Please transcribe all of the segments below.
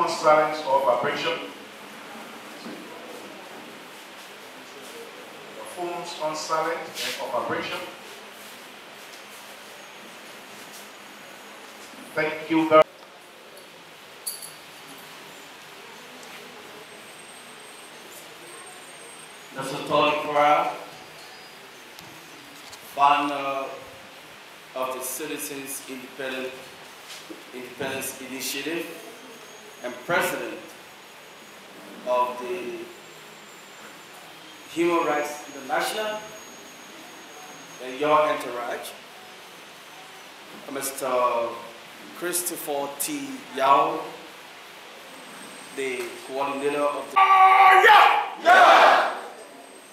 Silence of vibration. The phones on silent and of vibration. Thank you very much. This is Tony Crowd, founder of the Citizens Independence Initiative and president of the Human Rights International and your entourage, Mr. Christopher T. Yao, the coordinator of the... Oh, yeah! Yeah!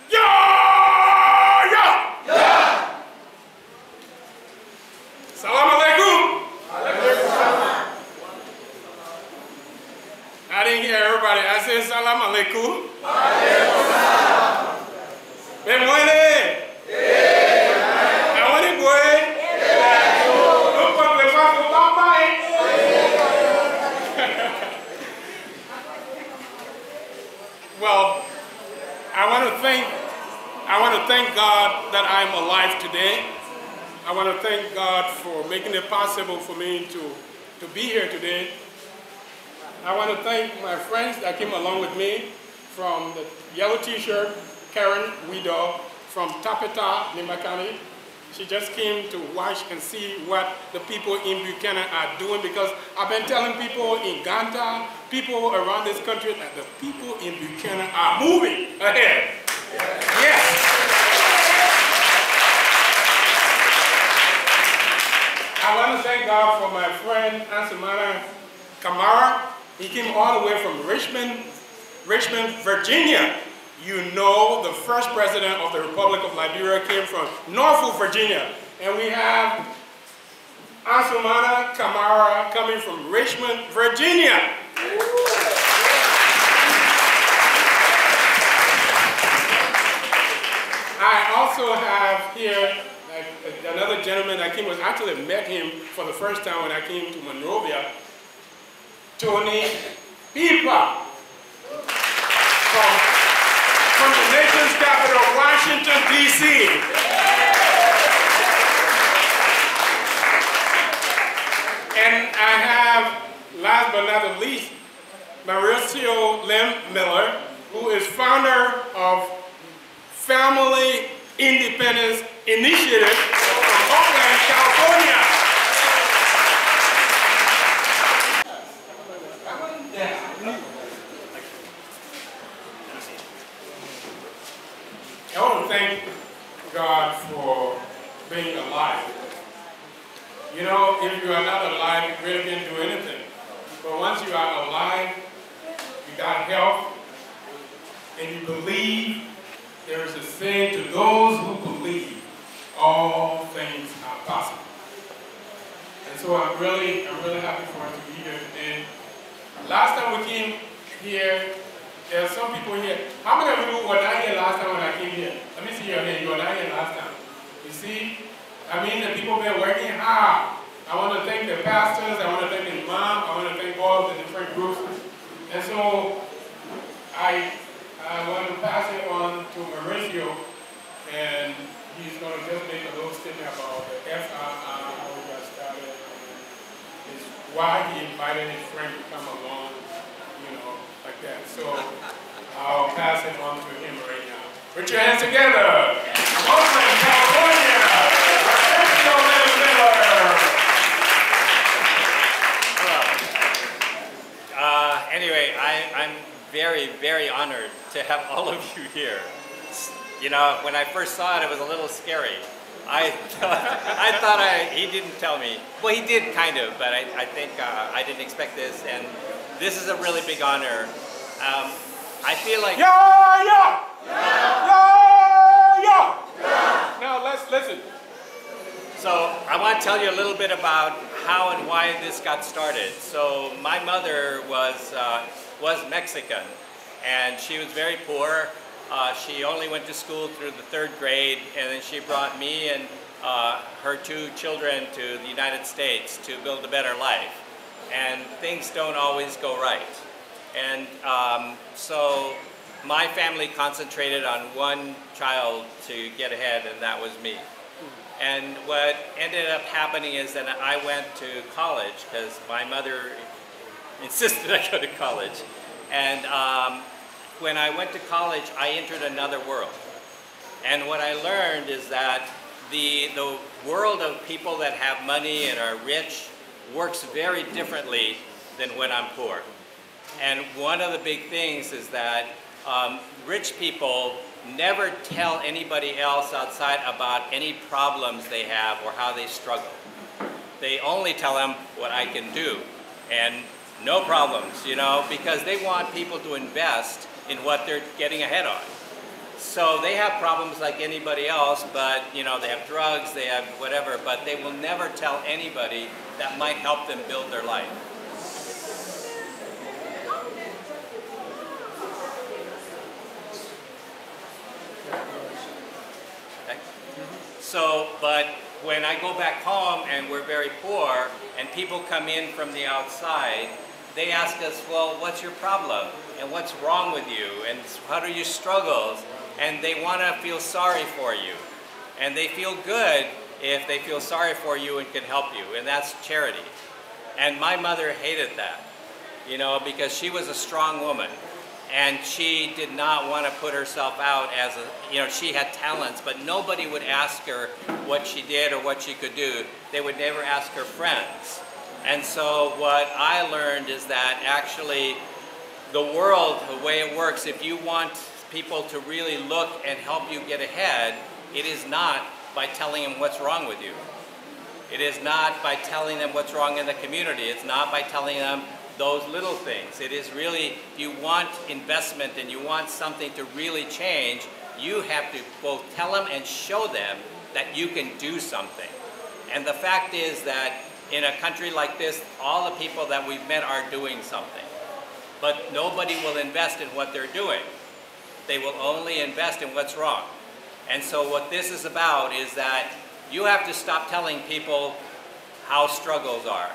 Yeah! Yeah! Yeah! Salam alaikum! I didn't hear everybody. I said salam alaikum. Well, I want to thank God that I'm alive today. I want to thank God for making it possible for me to be here today. I want to thank my friends that came along with me from the yellow t-shirt, Karen Widow from Tapeta, Buchanan. She just came to watch and see what the people in Buchanan are doing, because I've been telling people in Uganda, people around this country, that the people in Buchanan are moving ahead. Yes. I want to thank God for my friend Ansamana Kamara. He came all the way from Richmond, Virginia. You know, the first president of the Republic of Liberia came from Norfolk, Virginia. And we have Ansamana Kamara coming from Richmond, Virginia. I also have here another gentleman that came, actually met him for the first time when I came to Monrovia, Tony Pipa, from the nation's capital, Washington, D.C. And I have, last but not the least, Mauricio Lim Miller, who is founder of Family Independence Initiative from Oakland, California. I want to thank God for being alive. You know, if you are not alive, you really can't do anything. But once you are alive, you got health, and you believe, there is a saying, to those who believe, all things are possible. And so I'm really happy for us to be here today. Last time we came here, there are some people here. How many of you were not here last time when I came here? Let me see your hand. You were not here last time. You see? I mean, the people have been working hard. I want to thank the pastors. I want to thank the imam. I want to thank all the different groups. And so I want to pass it on to Mauricio and he's going to just make a little statement about the FRR, how we got started, and why he invited his friend to come along, you know, like that. So I'll pass it on to him right now. Put your hands together. Oakland, California. Anyway, I'm very, very honored to have all of you here. You know, when I first saw it, it was a little scary. I thought he didn't tell me. Well, he did kind of, but I think I didn't expect this, and this is a really big honor. I feel like... Yeah, yeah! Yeah, yeah! Yeah! Now let's listen. So I want to tell you a little bit about how and why this got started. So my mother was Mexican, and she was very poor. She only went to school through the 3rd grade, and then she brought me and her 2 children to the United States to build a better life. And things don't always go right. And so my family concentrated on one child to get ahead, and that was me. And what ended up happening is that I went to college because my mother insisted I go to college. And when I went to college, I entered another world. And what I learned is that the world of people that have money and are rich works very differently than when I'm poor. And one of the big things is that rich people never tell anybody else outside about any problems they have or how they struggle. They only tell them what I can do and no problems, you know, because they want people to invest in what they're getting ahead on. So they have problems like anybody else, but you know, they have drugs, they have whatever, but they will never tell anybody that might help them build their life. So, but when I go back home and we're very poor and people come in from the outside, they ask us, well, what's your problem? And what's wrong with you? And what are your struggles? And they want to feel sorry for you. And they feel good if they feel sorry for you and can help you. And that's charity. And my mother hated that, you know, because she was a strong woman. And she did not want to put herself out as a, you know, she had talents, but nobody would ask her what she did or what she could do. They would never ask her friends. And so what I learned is that actually the world, the way it works, if you want people to really look and help you get ahead, it is not by telling them what's wrong with you. It is not by telling them what's wrong in the community. It's not by telling them those little things. It is really, if you want investment and you want something to really change, you have to both tell them and show them that you can do something. And the fact is that in a country like this, all the people that we've met are doing something. But nobody will invest in what they're doing. They will only invest in what's wrong. And so what this is about is that you have to stop telling people how struggles are.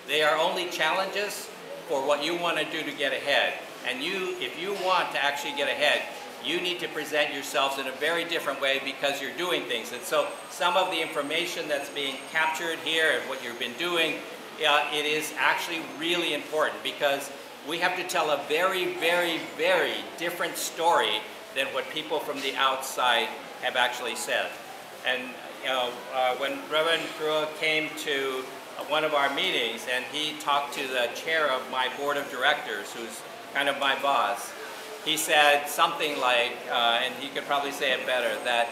They are only challenges for what you want to do to get ahead. And if you want to actually get ahead, you need to present yourselves in a very different way because you're doing things. And so some of the information that's being captured here and what you've been doing, it is actually really important because we have to tell a very, very, very different story than what people from the outside have actually said. And when Reverend Krua came to one of our meetings and he talked to the chair of my board of directors, who's kind of my boss, he said something like, and he could probably say it better, that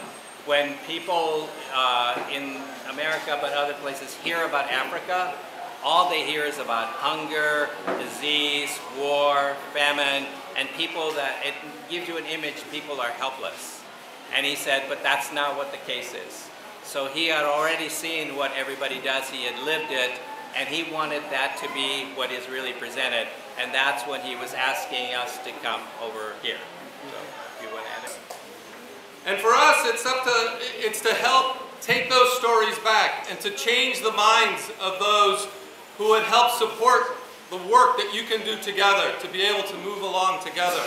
when people in America but other places hear about Africa, all they hear is about hunger, disease, war, famine, and people that, it gives you an image, people are helpless. And he said, but that's not what the case is. So he had already seen what everybody does, he had lived it, and he wanted that to be what is really presented. And that's when he was asking us to come over here. So, if you want to add it. And for us, it's to help take those stories back and to change the minds of those who would help support the work that you can do together to be able to move along together.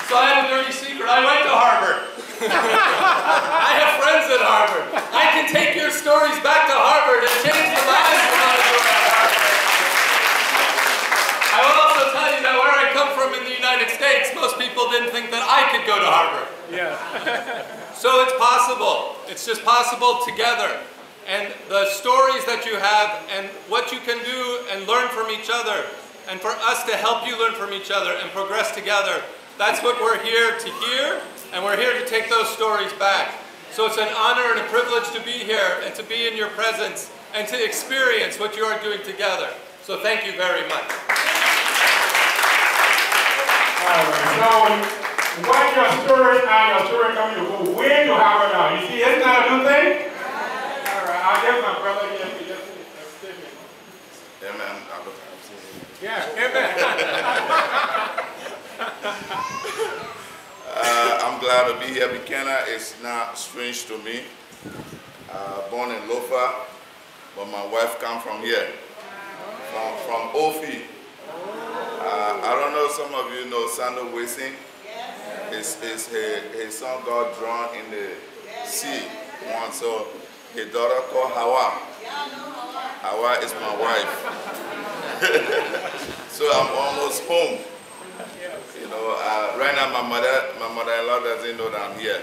So I have a dirty secret. I went to Harvard. I have friends at Harvard. I can take your stories back to Harvard and change the lives of those who are at Harvard. I will also tell you that where I come from in the United States, most people didn't think that I could go to Harvard. Yeah. So it's possible. It's just possible together. And the stories that you have and what you can do and learn from each other, and for us to help you learn from each other and progress together, that's what we're here to hear, and we're here to take those stories back. So it's an honor and a privilege to be here and to be in your presence and to experience what you are doing together. So thank you very much. So when your story comes, you go way to Harvard now. You see, isn't that a new thing? All right, I'll get my brother here to just a statement. Amen. Yeah, amen. I'm glad to be here. Buchanan is not strange to me. Born in Lofa, but my wife comes from here, from Ophir. I don't know, some of you know Sandal Wasing. His son got drawn in the sea once, so his daughter called Hawa. Hawa is my wife. So I'm almost home. You know, right now my mother-in-law doesn't know that I'm here.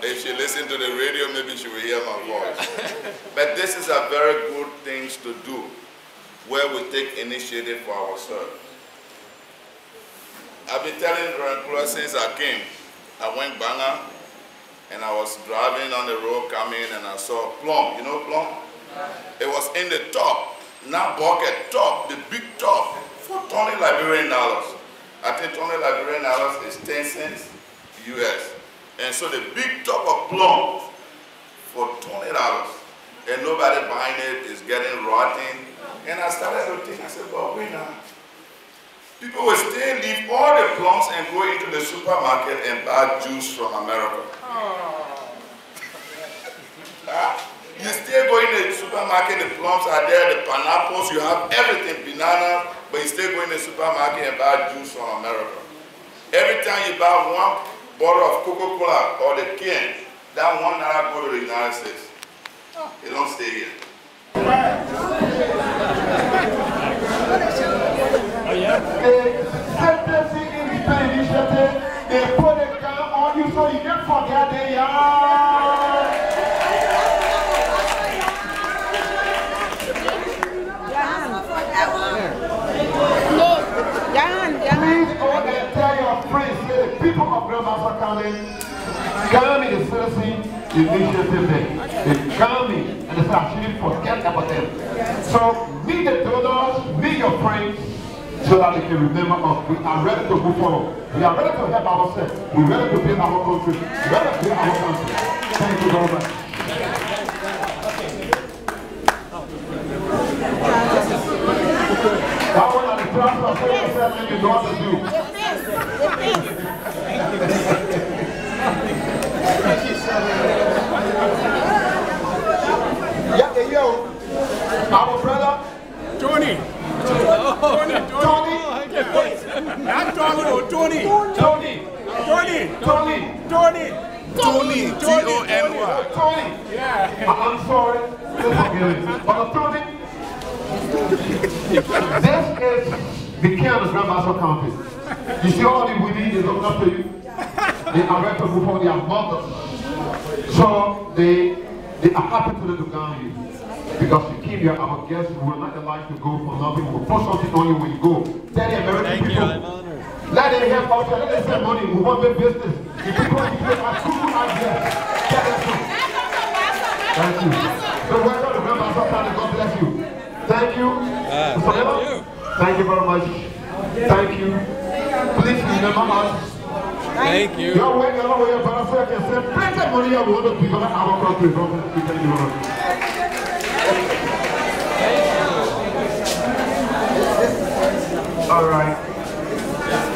If she listens to the radio, maybe she will hear my voice. But this is a very good thing to do, where we take initiative for ourselves. I've been telling Rancula since I came. I went Banga, and I was driving on the road coming, and I saw plum. You know plum? It was in the top, not bucket, top, the big top, for $20 Liberian. I think $20 Liberian is 10 cents US. And so the big top of plum for $20, and nobody buying it, is getting rotten. And I started to think, I said, but wait now. People will still leave all the plums and go into the supermarket and buy juice from America. You still go in the supermarket, the plums are there, the pineapples, you have everything, banana, but you still go in the supermarket and buy juice from America. Every time you buy one bottle of Coca-Cola or the can, that $1 go to the United States. It don't stay here. Oh, yeah? They put a gun on you so you can forget they are. Please go and tell your friends, say the people of Grandmaster County, Gami the Citizen Initiative Day. They Gami and they say, I shouldn't forget about them. So meet the donors, meet your friends, so that they can remember us. We are ready to move forward. We are ready to help ourselves. We are ready to build our country. We are ready to build our country. Thank you very much. That one at the transfer for yourself and you know what to do. Yeah, yo, our brother Tony. Not Tony, Tony. Tony. T-O-N-Y. Tony. Yeah. I'm sorry. But Tony, this is Buchanan, Grandmaster County. You see all the women is looking up to you. They are ready to move on their mothers. So they are happy to guide you. Because you keep your our guests, we will not allow you to go for nothing. We will put something on you when you go. Tell the American people. Let them help out there. Let them send money. We want their business. The people are cool out there. Tell them to. Thank you. So welcome to Grandmaster County. God bless you. Thank you. Thank you very much. Thank you. Please remember us. Thank you. Your way, but I can send plenty of money of other people in our country. Thank you very much. All right.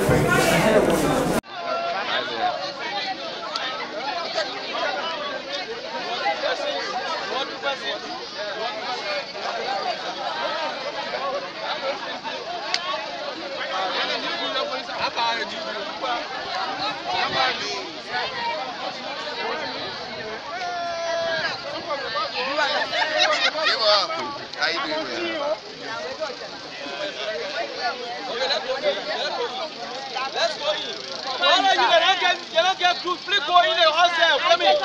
Thank you. How you doing? Let's go in. Why don't you get good? Please go in there yourself. Come in.